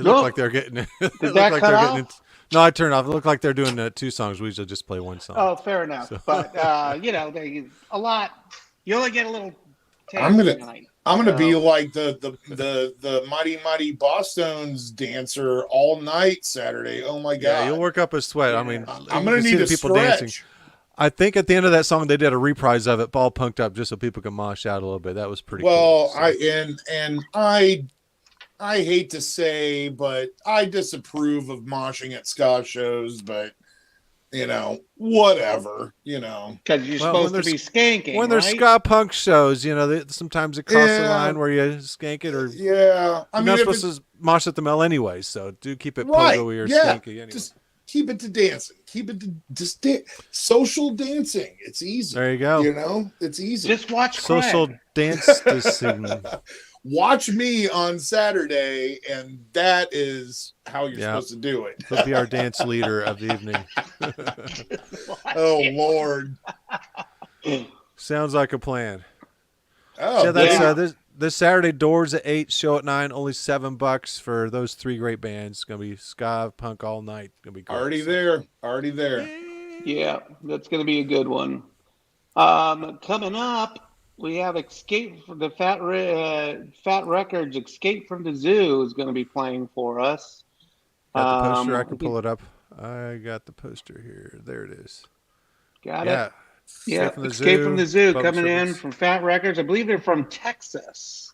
[SPEAKER 8] looked like they're getting it. It looked
[SPEAKER 7] that
[SPEAKER 8] like
[SPEAKER 7] cut
[SPEAKER 8] they're
[SPEAKER 7] off?
[SPEAKER 8] getting it. No, I turned off. It looked like they're doing 2 songs. We usually just play 1 song.
[SPEAKER 7] Oh, fair enough.
[SPEAKER 8] So-
[SPEAKER 7] But they a lot. You only get a little. taste
[SPEAKER 9] I'm gonna-
[SPEAKER 7] tonight.
[SPEAKER 9] I'm gonna be
[SPEAKER 7] So-
[SPEAKER 9] like the Mighty Mighty Bosstones dancer all night Saturday. Oh my god!
[SPEAKER 8] Yeah, you'll work up a sweat. I mean,
[SPEAKER 9] I'm
[SPEAKER 8] you
[SPEAKER 9] gonna
[SPEAKER 8] can see
[SPEAKER 9] need
[SPEAKER 8] the
[SPEAKER 9] a
[SPEAKER 8] people
[SPEAKER 9] stretch.
[SPEAKER 8] dancing. I think at the end of that song, they did a reprise of it, all punked up, just so people can mosh out a little bit. That was pretty
[SPEAKER 9] Well,
[SPEAKER 8] cool. So-
[SPEAKER 9] I hate to say, but I disapprove of moshing at ska shows. But whatever.
[SPEAKER 7] Because you're
[SPEAKER 8] Well, when
[SPEAKER 7] supposed to be
[SPEAKER 8] there's-
[SPEAKER 7] skanking.
[SPEAKER 8] when there's
[SPEAKER 7] right?
[SPEAKER 8] ska punk shows, sometimes it crosses the
[SPEAKER 9] Yeah.
[SPEAKER 8] line where you skank it, or
[SPEAKER 9] Yeah, I
[SPEAKER 8] you're
[SPEAKER 9] mean,
[SPEAKER 8] not
[SPEAKER 9] if
[SPEAKER 8] supposed
[SPEAKER 9] it's-
[SPEAKER 8] to mosh at the mill anyway. So do keep it
[SPEAKER 9] right,
[SPEAKER 8] pogo or
[SPEAKER 9] yeah,
[SPEAKER 8] skanky anyway.
[SPEAKER 9] just keep it to dancing. Keep it to just social dancing. It's easy.
[SPEAKER 8] There you go.
[SPEAKER 9] It's easy.
[SPEAKER 7] Just watch
[SPEAKER 8] Social
[SPEAKER 7] Craig.
[SPEAKER 8] dance dancing.
[SPEAKER 9] Watch me on Saturday, and that is how you're
[SPEAKER 8] Yeah.
[SPEAKER 9] supposed to do it.
[SPEAKER 8] He'll be our dance leader of the evening.
[SPEAKER 9] Oh Lord!
[SPEAKER 8] Sounds like a plan.
[SPEAKER 9] Oh,
[SPEAKER 8] So that's
[SPEAKER 7] yeah.
[SPEAKER 8] this Saturday. Doors at 8, show at 9. Only $7 for those 3 great bands. It's gonna be ska punk all night. It's gonna be great.
[SPEAKER 9] already
[SPEAKER 8] So-
[SPEAKER 9] there. Already there.
[SPEAKER 7] Yeah, that's going to be a good one. Coming up, we have Escape from the Fat Records. Escape from the Zoo is going to be playing for us.
[SPEAKER 8] Got the poster. I can pull it up. I got the poster here. There it is.
[SPEAKER 7] Got
[SPEAKER 8] Yeah.
[SPEAKER 7] it. Yeah,
[SPEAKER 8] from the
[SPEAKER 7] Escape
[SPEAKER 8] Zoo,
[SPEAKER 7] from the Zoo
[SPEAKER 8] public
[SPEAKER 7] coming in
[SPEAKER 8] service.
[SPEAKER 7] from Fat Records. I believe they're from Texas.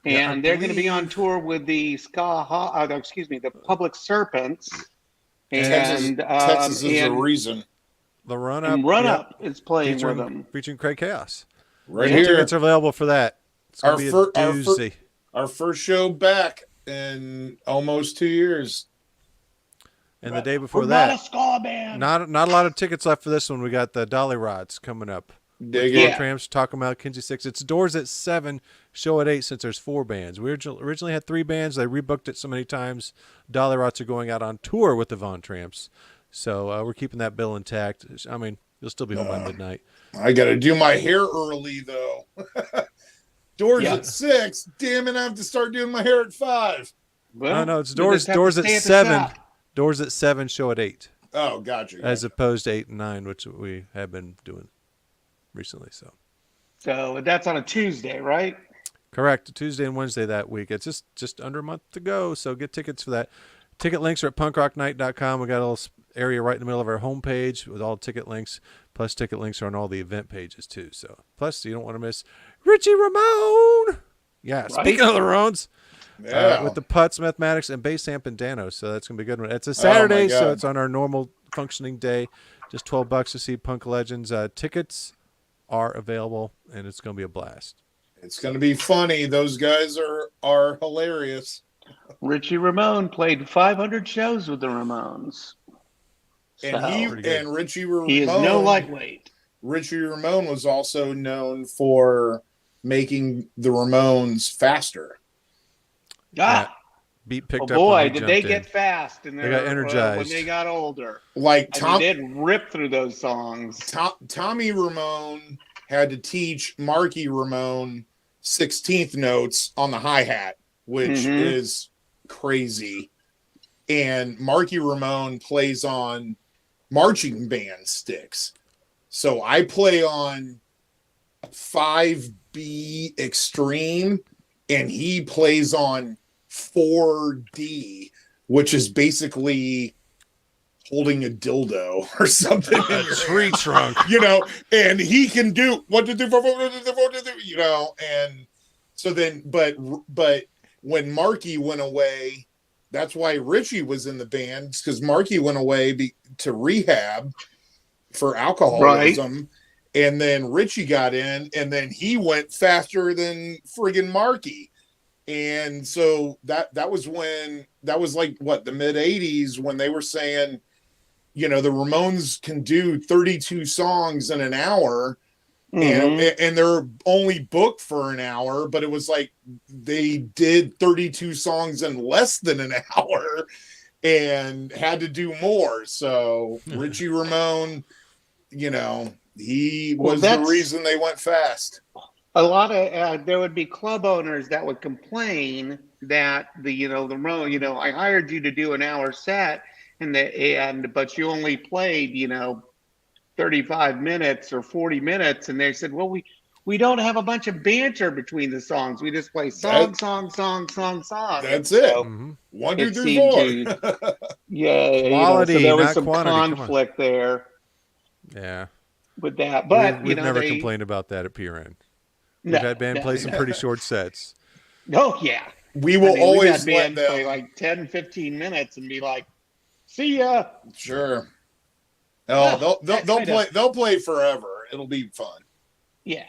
[SPEAKER 8] Yeah, I
[SPEAKER 7] And they're going to be
[SPEAKER 8] believe-
[SPEAKER 7] on tour with the the Public Serpents. And
[SPEAKER 9] Texas is a
[SPEAKER 7] and,
[SPEAKER 9] reason.
[SPEAKER 8] The run up.
[SPEAKER 7] and Run Up is playing
[SPEAKER 8] Featuring,
[SPEAKER 7] with them.
[SPEAKER 8] featuring Craig Chaos.
[SPEAKER 9] Right
[SPEAKER 8] Yeah,
[SPEAKER 9] here.
[SPEAKER 8] Tickets are available for that. It's gonna
[SPEAKER 9] Our
[SPEAKER 8] be a
[SPEAKER 9] fir- our fir-
[SPEAKER 8] doozy.
[SPEAKER 9] Our first show back in almost 2 years.
[SPEAKER 8] And the day before
[SPEAKER 7] We're
[SPEAKER 8] that,
[SPEAKER 7] not a ska band.
[SPEAKER 8] not a lot of tickets left for this one. We got the Dolly Rods coming up.
[SPEAKER 9] Dig
[SPEAKER 7] Yeah.
[SPEAKER 9] it.
[SPEAKER 8] Tramps, Talking About Kinsey 6. It's doors at 7, show at 8 since there's 4 bands. We originally had 3 bands. They rebooked it so many times. Dolly Rods are going out on tour with the Von Tramps. So we're keeping that bill intact. I mean, you'll still be home by midnight.
[SPEAKER 9] I got to do my hair early though. Doors
[SPEAKER 7] Yeah.
[SPEAKER 9] at 6. Damn it! I have to start doing my hair at 5.
[SPEAKER 7] Well,
[SPEAKER 8] No, it's
[SPEAKER 7] you
[SPEAKER 8] doors
[SPEAKER 7] just have to
[SPEAKER 8] doors at
[SPEAKER 7] stay the
[SPEAKER 8] 7.
[SPEAKER 7] shop.
[SPEAKER 8] Doors at 7, show at 8.
[SPEAKER 9] Oh, gotcha.
[SPEAKER 8] As opposed to 8 and 9, which we have been doing recently.
[SPEAKER 7] So that's on a Tuesday, right?
[SPEAKER 8] Correct. Tuesday and Wednesday that week. It's just under a month to go, so get tickets for that. Ticket links are at punkrocknight.com. We got a little area right in the middle of our homepage with all ticket links. Plus, ticket links are on all the event pages too. So, plus, you don't want to miss Richie Ramone. Yeah,
[SPEAKER 7] Right.
[SPEAKER 8] speaking of the Ramones,
[SPEAKER 9] Yeah.
[SPEAKER 8] with the Putz, Mathematics, and Bass Amp and Dano. So that's gonna be a good one. It's a Saturday, so
[SPEAKER 9] God.
[SPEAKER 8] it's on our normal functioning day. Just $12 to see Punk Legends. Tickets are available, and it's gonna be a blast.
[SPEAKER 9] It's going to be funny. Those guys are hilarious.
[SPEAKER 7] Richie Ramone played 500 shows with the Ramones.
[SPEAKER 9] And
[SPEAKER 7] So,
[SPEAKER 8] Pretty good.
[SPEAKER 9] Richie Ramone.
[SPEAKER 7] he is no lightweight.
[SPEAKER 9] Richie Ramone was also known for making the Ramones faster.
[SPEAKER 7] Ah,
[SPEAKER 8] Beat
[SPEAKER 7] oh
[SPEAKER 8] picked up. when
[SPEAKER 7] boy,
[SPEAKER 8] he
[SPEAKER 7] did they
[SPEAKER 8] jumped
[SPEAKER 7] get
[SPEAKER 8] in.
[SPEAKER 7] fast in
[SPEAKER 8] They
[SPEAKER 7] their,
[SPEAKER 8] got
[SPEAKER 7] when
[SPEAKER 8] energized.
[SPEAKER 7] they got older.
[SPEAKER 9] Like
[SPEAKER 7] I mean, they'd rip through those songs.
[SPEAKER 9] Tommy Ramone had to teach Marky Ramone 16th notes on the hi-hat, which
[SPEAKER 7] Mhm.
[SPEAKER 9] is crazy. And Marky Ramone plays on marching band sticks. So I play on 5B Extreme and he plays on 4D, which is basically holding a dildo or something in your
[SPEAKER 8] Tree trunk.
[SPEAKER 9] and he can do 1, 2, 3, 4, 4, 5, 6, 7, 8, 9, 10, and so then but when Marky went away, that's why Richie was in the band, because Marky went away to rehab for alcoholism, and then Richie got in, and then he went faster than friggin' Marky. And so that was like what, the mid 80s, when they were saying, the Ramones can do 32 songs in an hour, and they're only booked for an hour, but it was like they did 32 songs in less than an hour and had to do more. So Richie Ramone, he was the reason they went fast.
[SPEAKER 7] a lot of there would be club owners that would complain that I hired you to do an hour set, but you only played 35 minutes or 40 minutes, and they said, well, we don't have a bunch of banter between the songs. We just play song.
[SPEAKER 9] That's it.
[SPEAKER 7] So
[SPEAKER 9] 1, 2,
[SPEAKER 7] it
[SPEAKER 9] 3,
[SPEAKER 7] seemed
[SPEAKER 9] 4.
[SPEAKER 8] Quality,
[SPEAKER 7] so there was
[SPEAKER 8] not
[SPEAKER 7] some
[SPEAKER 8] quantity. Come on.
[SPEAKER 7] conflict there
[SPEAKER 8] Yeah.
[SPEAKER 7] with that. But
[SPEAKER 8] we've never complained about that at PRN. We've had band play some pretty short sets.
[SPEAKER 7] Oh yeah.
[SPEAKER 9] We will
[SPEAKER 7] we've
[SPEAKER 9] always
[SPEAKER 7] had
[SPEAKER 9] let
[SPEAKER 7] band
[SPEAKER 9] them.
[SPEAKER 7] play like 10, 15 minutes and be like, see ya.
[SPEAKER 9] Sure. Oh,
[SPEAKER 7] Yeah,
[SPEAKER 9] they'll play forever. It'll be fun.
[SPEAKER 7] Yeah.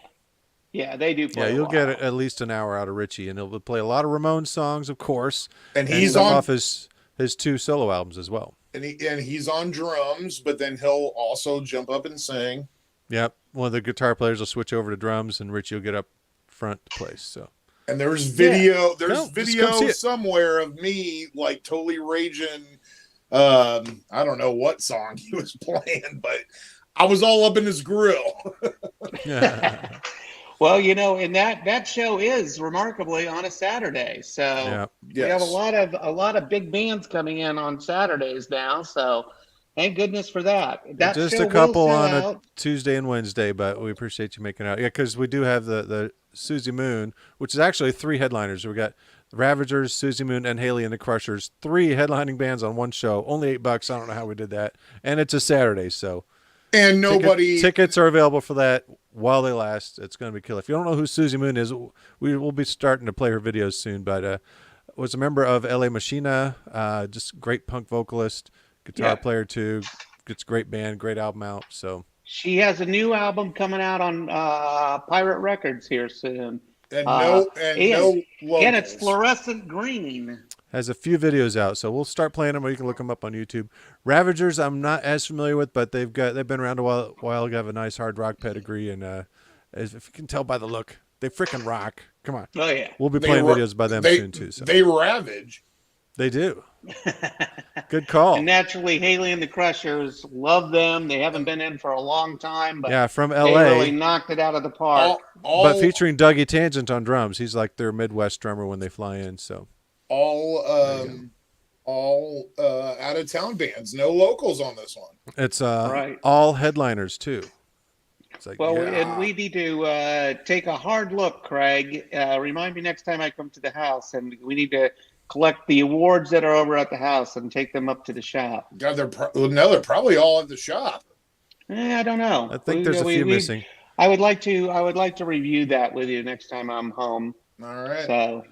[SPEAKER 7] Yeah, they do play.
[SPEAKER 8] Yeah, you'll
[SPEAKER 7] a
[SPEAKER 8] get
[SPEAKER 7] while.
[SPEAKER 8] at least an hour out of Richie, and he'll play a lot of Ramones songs, of course,
[SPEAKER 9] And he's
[SPEAKER 8] some
[SPEAKER 9] on
[SPEAKER 8] off his 2 solo albums as well.
[SPEAKER 9] and he's on drums, but then he'll also jump up and sing.
[SPEAKER 8] Yep, one of the guitar players will switch over to drums, and Richie will get up front to play. So
[SPEAKER 9] And there's video.
[SPEAKER 8] No,
[SPEAKER 9] There's
[SPEAKER 8] just come
[SPEAKER 9] video
[SPEAKER 8] see it.
[SPEAKER 9] somewhere of me like totally raging. I don't know what song he was playing, but I was all up in his grill.
[SPEAKER 8] yeah,
[SPEAKER 7] Well, and that show is remarkably on a Saturday. So
[SPEAKER 8] yeah.
[SPEAKER 7] we have a lot of big bands coming in on Saturdays now. So thank goodness for that. That
[SPEAKER 8] Just
[SPEAKER 7] show
[SPEAKER 8] a
[SPEAKER 7] will
[SPEAKER 8] couple
[SPEAKER 7] sell
[SPEAKER 8] on
[SPEAKER 7] out.
[SPEAKER 8] a Tuesday and Wednesday, but we appreciate you making it out. Yeah, because we do have the Susie Moon, which is actually 3 headliners. We got the Ravagers, Susie Moon, and Haley and the Crushers. 3 headlining bands on one show. Only $8. I don't know how we did that. And it's a Saturday, so
[SPEAKER 9] And nobody.
[SPEAKER 8] tickets are available for that while they last. It's going to be killer. If you don't know who Susie Moon is, we will be starting to play her videos soon. But was a member of LA Machina, just great punk vocalist, guitar player too. Gets great band, great album out. So
[SPEAKER 7] She has a new album coming out on Pirate Records here soon.
[SPEAKER 9] and no
[SPEAKER 7] And it's
[SPEAKER 9] locals.
[SPEAKER 7] fluorescent green.
[SPEAKER 8] has a few videos out. So we'll start playing them, or you can look them up on YouTube. Ravagers, I'm not as familiar with, but they've been around a while. They have a nice hard rock pedigree, and if you can tell by the look, they freaking rock. Come on,
[SPEAKER 7] Oh yeah.
[SPEAKER 8] we'll be
[SPEAKER 9] They
[SPEAKER 8] playing
[SPEAKER 9] ra-
[SPEAKER 8] videos by them
[SPEAKER 9] they,
[SPEAKER 8] soon too. So
[SPEAKER 9] They ravage.
[SPEAKER 8] they do. Good call.
[SPEAKER 7] And naturally, Haley and the Crushers, love them. They haven't been in for a long time, but
[SPEAKER 8] Yeah, from
[SPEAKER 7] they
[SPEAKER 8] LA,
[SPEAKER 7] really knocked it out of the park.
[SPEAKER 8] but featuring Dougie Tangent on drums. He's like their Midwest drummer when they fly in. So
[SPEAKER 9] all out of town bands, no locals on this one.
[SPEAKER 8] it's
[SPEAKER 7] Right.
[SPEAKER 8] all headliners too. It's like,
[SPEAKER 7] Well,
[SPEAKER 8] yeah.
[SPEAKER 7] and we need to take a hard look, Craig. Remind me next time I come to the house, and we need to collect the awards that are over at the house and take them up to the shop.
[SPEAKER 9] God, they're probably all at the shop.
[SPEAKER 7] I don't know.
[SPEAKER 8] I think there's a few missing.
[SPEAKER 7] I would like to review that with you next time I'm home.
[SPEAKER 9] All right.
[SPEAKER 7] So,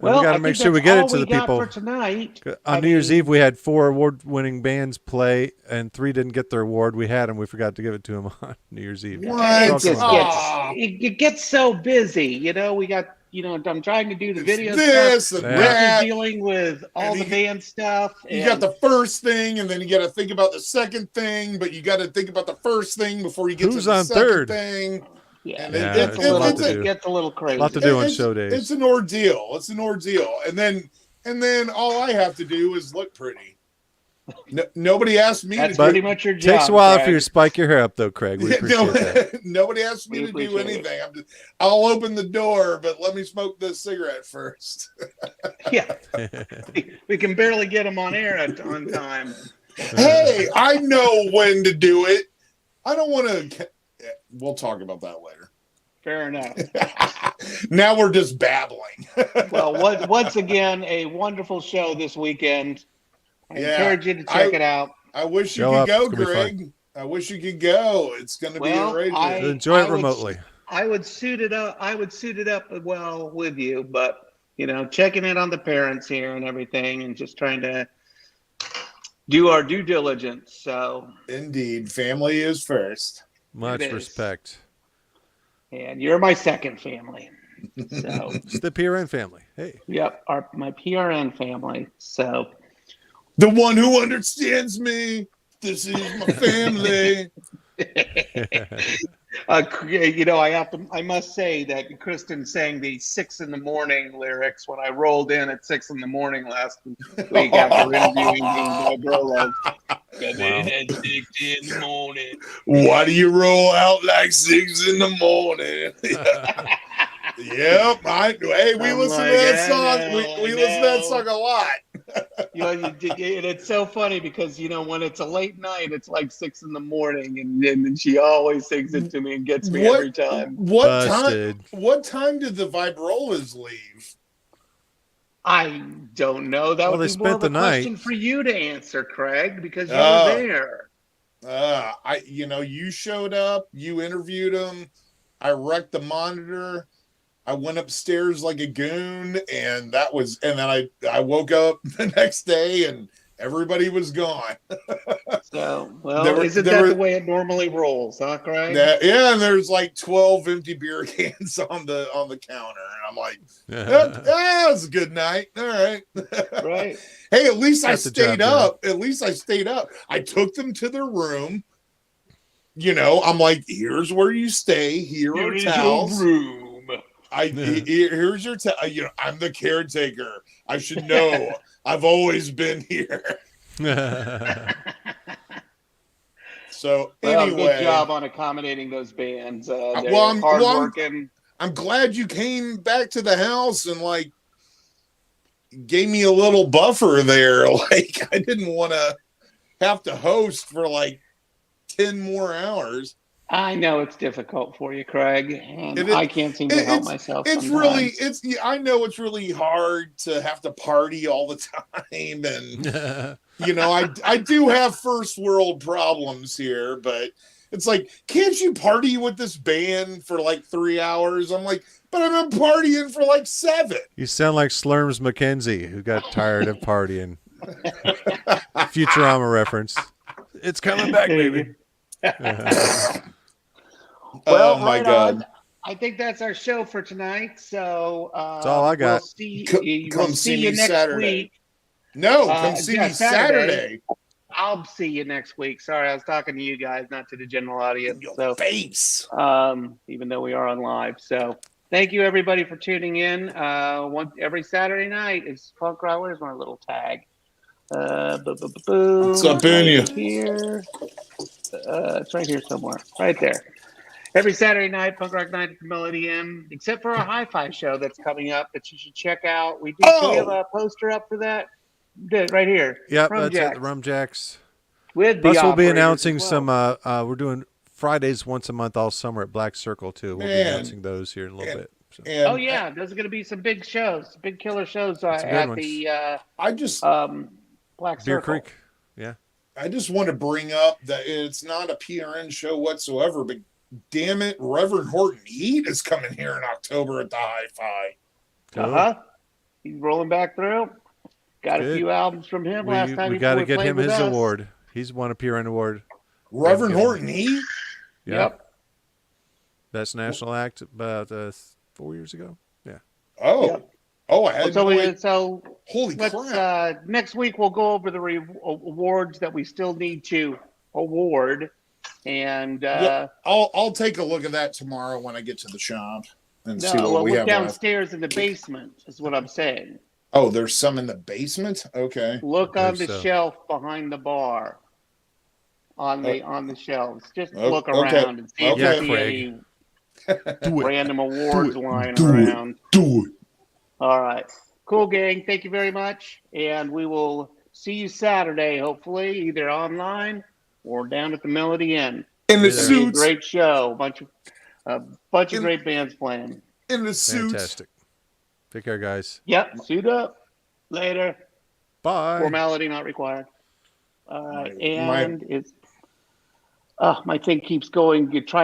[SPEAKER 8] We got to make sure we get it to the people.
[SPEAKER 7] for tonight.
[SPEAKER 8] On New Year's Eve, we had 4 award-winning bands play, and 3 didn't get their award. We had them. We forgot to give it to them on New Year's Eve.
[SPEAKER 9] What?
[SPEAKER 7] It just
[SPEAKER 9] Aw.
[SPEAKER 7] it gets so busy. We got. I'm trying to do the video
[SPEAKER 9] This
[SPEAKER 7] stuff.
[SPEAKER 9] and
[SPEAKER 8] Yeah.
[SPEAKER 7] Rick
[SPEAKER 9] that.
[SPEAKER 7] is dealing with all
[SPEAKER 9] And
[SPEAKER 7] the band stuff.
[SPEAKER 9] You got the first thing, and then you got to think about the second thing, but you got to think about the first thing before you get
[SPEAKER 8] Who's
[SPEAKER 9] to the
[SPEAKER 8] on
[SPEAKER 9] second
[SPEAKER 8] third?
[SPEAKER 9] thing.
[SPEAKER 7] yeah,
[SPEAKER 9] and
[SPEAKER 8] Yeah,
[SPEAKER 7] it gets
[SPEAKER 8] it's a lot to
[SPEAKER 7] it
[SPEAKER 8] do.
[SPEAKER 7] gets a little crazy.
[SPEAKER 8] A lot to do on
[SPEAKER 9] It's-
[SPEAKER 8] show days.
[SPEAKER 9] It's an ordeal. It's an ordeal. And then all I have to do is look pretty. Nobody asked me
[SPEAKER 7] That's
[SPEAKER 9] to
[SPEAKER 7] pretty
[SPEAKER 9] do
[SPEAKER 7] much your job.
[SPEAKER 8] Takes a while
[SPEAKER 7] Craig.
[SPEAKER 8] for you to spike your hair up, though, Craig. We appreciate that.
[SPEAKER 9] Nobody asked me
[SPEAKER 7] We
[SPEAKER 9] to do
[SPEAKER 7] appreciate
[SPEAKER 9] anything. I'll open the door, but let me smoke this cigarette first.
[SPEAKER 7] Yeah, we can barely get them on air on time.
[SPEAKER 9] Hey, I know when to do it. I don't want to. We'll talk about that later.
[SPEAKER 7] Fair enough.
[SPEAKER 9] Now we're just babbling.
[SPEAKER 7] Well, once again, a wonderful show this weekend. I
[SPEAKER 9] Yeah,
[SPEAKER 7] encourage you to check it out.
[SPEAKER 9] I wish you
[SPEAKER 8] Show
[SPEAKER 9] could
[SPEAKER 8] up.
[SPEAKER 9] go,
[SPEAKER 8] It's gonna be
[SPEAKER 9] Greg. I wish you could go. It's going to be
[SPEAKER 7] Well,
[SPEAKER 9] outrageous.
[SPEAKER 8] Enjoy it
[SPEAKER 7] would-
[SPEAKER 8] remotely.
[SPEAKER 7] I would suit it up. I would suit it up well with you, but checking in on the parents here and everything, and just trying to do our due diligence. So,
[SPEAKER 9] Indeed, family is first.
[SPEAKER 8] Much
[SPEAKER 7] It is.
[SPEAKER 8] respect.
[SPEAKER 7] and you're my second family. So,
[SPEAKER 8] It's the PRN family. Hey.
[SPEAKER 7] yep, my PRN family. So,
[SPEAKER 9] The one who understands me. This is my family.
[SPEAKER 7] I must say that Kristen sang the 6 a.m. lyrics when I rolled in at 6 a.m. last week after interviewing the girl.
[SPEAKER 5] Come in at 6 in the morning.
[SPEAKER 9] Why do you roll out like 6 in the morning? Yep. Hey, we
[SPEAKER 7] I'm
[SPEAKER 9] listen
[SPEAKER 7] like,
[SPEAKER 9] to that
[SPEAKER 7] I
[SPEAKER 9] song.
[SPEAKER 7] know,
[SPEAKER 9] We
[SPEAKER 7] I
[SPEAKER 9] listen to that
[SPEAKER 7] know.
[SPEAKER 9] song a lot.
[SPEAKER 7] And it's so funny because when it's a late night, it's like 6 in the morning, and she always sings it to me and gets me every time.
[SPEAKER 8] Busted.
[SPEAKER 9] What time did the Vibrolas leave?
[SPEAKER 7] I don't know. That
[SPEAKER 8] Well,
[SPEAKER 7] would
[SPEAKER 8] they
[SPEAKER 7] be more
[SPEAKER 8] spent
[SPEAKER 7] of a
[SPEAKER 8] the night.
[SPEAKER 7] question for you to answer, Craig, because you
[SPEAKER 9] Oh.
[SPEAKER 7] were there.
[SPEAKER 9] You showed up, you interviewed him. I wrecked the monitor. I went upstairs like a goon, and then I woke up the next day and everybody was gone.
[SPEAKER 7] So, isn't
[SPEAKER 9] there
[SPEAKER 7] that
[SPEAKER 9] were-
[SPEAKER 7] the way it normally rolls, huh, Craig?
[SPEAKER 9] Yeah, and there's like 12 empty beer cans on the counter, and I'm like, that's a good night. All right.
[SPEAKER 7] Right.
[SPEAKER 9] Hey, at least I
[SPEAKER 8] Got the job
[SPEAKER 9] stayed
[SPEAKER 8] done.
[SPEAKER 9] up. At least I stayed up. I took them to their room. I'm like, here's where you stay. Here are towels.
[SPEAKER 7] room.
[SPEAKER 9] Here's your I'm the caretaker. I should know. I've always been here. So anyway,
[SPEAKER 7] good job on accommodating those bands. They're
[SPEAKER 9] I'm
[SPEAKER 7] hardworking.
[SPEAKER 9] glad you came back to the house and like gave me a little buffer there. Like I didn't want to have to host for like 10 more hours.
[SPEAKER 7] I know it's difficult for you, Craig, and
[SPEAKER 9] It is-
[SPEAKER 7] I can't seem to help myself.
[SPEAKER 9] It's
[SPEAKER 7] sometimes.
[SPEAKER 9] I know it's really hard to have to party all the time, and I do have first world problems here, but it's like, can't you party with this band for like 3 hours? I'm like, but I've been partying for like 7.
[SPEAKER 8] You sound like Slurms McKenzie, who got tired of partying. Futurama reference. It's coming back, baby.
[SPEAKER 7] Well,
[SPEAKER 9] oh my
[SPEAKER 7] right
[SPEAKER 9] God.
[SPEAKER 7] on. I think that's our show for tonight. So
[SPEAKER 8] That's all I got.
[SPEAKER 7] We'll see,
[SPEAKER 9] Come
[SPEAKER 7] we'll
[SPEAKER 9] see
[SPEAKER 7] you
[SPEAKER 9] me
[SPEAKER 7] next
[SPEAKER 9] Saturday.
[SPEAKER 7] week.
[SPEAKER 9] No, come see
[SPEAKER 7] yeah,
[SPEAKER 9] me Saturday.
[SPEAKER 7] I'll see you next week. Sorry, I was talking to you guys, not to the general audience.
[SPEAKER 9] Your
[SPEAKER 7] So,
[SPEAKER 9] face.
[SPEAKER 7] even though we are on live. So, thank you everybody for tuning in. Every Saturday night is Funk Rock. Where's my little tag?
[SPEAKER 9] What's up in you?
[SPEAKER 7] Here. It's right here somewhere. Right there. Every Saturday night, Punk Rock Night at the Melody Inn, except for our hi-fi show that's coming up that you should check out. Do we have a poster up for that? Did right here.
[SPEAKER 8] Yep,
[SPEAKER 7] Rum
[SPEAKER 8] that's
[SPEAKER 7] Jacks.
[SPEAKER 8] it. The Rum Jacks.
[SPEAKER 7] With the
[SPEAKER 8] Plus, we'll be
[SPEAKER 7] operators
[SPEAKER 8] announcing
[SPEAKER 7] as well.
[SPEAKER 8] some. We're doing Fridays once a month all summer at Black Circle too. We'll be
[SPEAKER 9] Man.
[SPEAKER 8] announcing those here in a little bit. So.
[SPEAKER 9] And
[SPEAKER 7] Oh yeah, those are going to be some big shows, big killer shows
[SPEAKER 8] Some good
[SPEAKER 7] at
[SPEAKER 8] ones.
[SPEAKER 7] the
[SPEAKER 9] I just
[SPEAKER 7] Black
[SPEAKER 8] Beer
[SPEAKER 7] Circle.
[SPEAKER 8] Creek. Yeah.
[SPEAKER 9] I just want to bring up that it's not a PRN show whatsoever, but damn it, Reverend Horton Heat is coming here in October at the Hi-Fi.
[SPEAKER 7] Uh-huh. He's rolling back through. Got
[SPEAKER 8] Good.
[SPEAKER 7] a few albums from him last time.
[SPEAKER 8] We
[SPEAKER 7] he
[SPEAKER 8] got to get
[SPEAKER 7] played
[SPEAKER 8] him
[SPEAKER 7] with
[SPEAKER 8] his
[SPEAKER 7] us.
[SPEAKER 8] award. He's won a PRN award.
[SPEAKER 9] Reverend
[SPEAKER 8] Good.
[SPEAKER 9] Horton Heat?
[SPEAKER 7] Yep.
[SPEAKER 8] Best national act about 4 years ago. Yeah.
[SPEAKER 9] Oh.
[SPEAKER 7] Yep.
[SPEAKER 9] Oh, I had
[SPEAKER 7] So,
[SPEAKER 9] no idea.
[SPEAKER 7] so
[SPEAKER 9] Holy
[SPEAKER 7] let's
[SPEAKER 9] crap.
[SPEAKER 7] next week we'll go over the awards that we still need to award, and
[SPEAKER 9] Yeah, I'll take a look at that tomorrow when I get to the shop and see what we
[SPEAKER 7] look
[SPEAKER 9] have left.
[SPEAKER 7] downstairs in the basement is what I'm saying.
[SPEAKER 9] Oh, there's some in the basement? Okay.
[SPEAKER 7] Look on the
[SPEAKER 8] so.
[SPEAKER 7] shelf behind the bar. On the shelves. Just
[SPEAKER 9] Oh,
[SPEAKER 7] look
[SPEAKER 9] okay.
[SPEAKER 7] around and see if
[SPEAKER 9] Okay.
[SPEAKER 7] you see
[SPEAKER 8] Craig.
[SPEAKER 7] any random awards lying
[SPEAKER 9] Do it.
[SPEAKER 7] around.
[SPEAKER 9] Do it.
[SPEAKER 7] All right. Cool, gang. Thank you very much. And we will see you Saturday, hopefully, either online or down at the Melody Inn.
[SPEAKER 9] In the
[SPEAKER 8] Yeah.
[SPEAKER 7] It'll be a
[SPEAKER 9] suits.
[SPEAKER 7] great show. A bunch of great bands playing.
[SPEAKER 9] In the suits.
[SPEAKER 8] Fantastic. Take care, guys.
[SPEAKER 7] Yep. Suit up. Later.
[SPEAKER 8] Bye.
[SPEAKER 7] Formality not required. All right.
[SPEAKER 9] My-
[SPEAKER 7] And it's my thing keeps going. You try